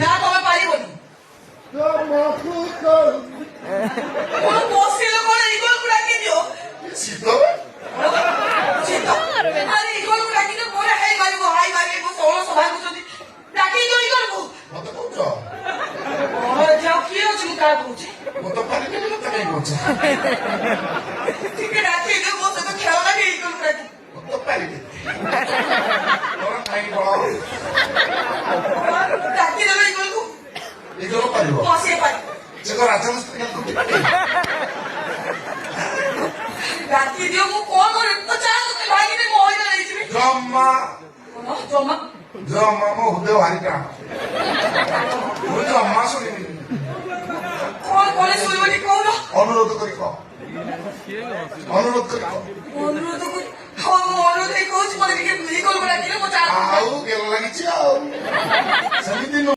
না তোমার পারিবনি বসিল করে ইগল রাখি দিও আরে ইগল রাখি দিও পরে হাই মারিব সমস্ত সবাই বুঝছি রাখি দিও ইগলକୁ মতো কৌছ যাও কি আছে ମୁଁ କାହା କହୁଛି মতো পারিনি বলে তো কাই কৌছ ଟିକେ ରାତି ଦିଅ ମୋ ସହିତ ଖେଳ ଲାଗି ଇଗଲକୁ ରାଖି মতো পারিনি তোরা কাই বল ରାଖି ଦେବେ ଇଗଲକୁ এগুলো পারিব ବସିଏ ପାରିବ সে তো রাজমিস্ত্রি কেন করতে ରାତି ଦିଅ ମୁଁ କଣ କରିବି ତ ଚାହା ତତେ ଭାଗିନେ ମୁଁ ହଇରାଣ ହେଇଯିବି জম্মা ଜମା জম্মা ମୋ ହୃଦୟ ଭାରି ଟାଣ ମୁଁ ଜମ୍ମା ଶୁଣିବି କଣ କଲେ ଶୋଇବ ଟିକେ କହୁନ ଅନୁରୋଧ କରି କହ ଅନୁରୋଧ କରି କହ ଅନୁରୋଧ କରି ହଁ ମୁଁ ଅନୁରୋଧ ହେଇ କହୁଛି ମତେ ଟିକେ ଇଗଲକୁ ରାଖିଲେ ମୋ ଚାହା ଆଉ ଗେଲ ଲାଗିଛି ଆଉ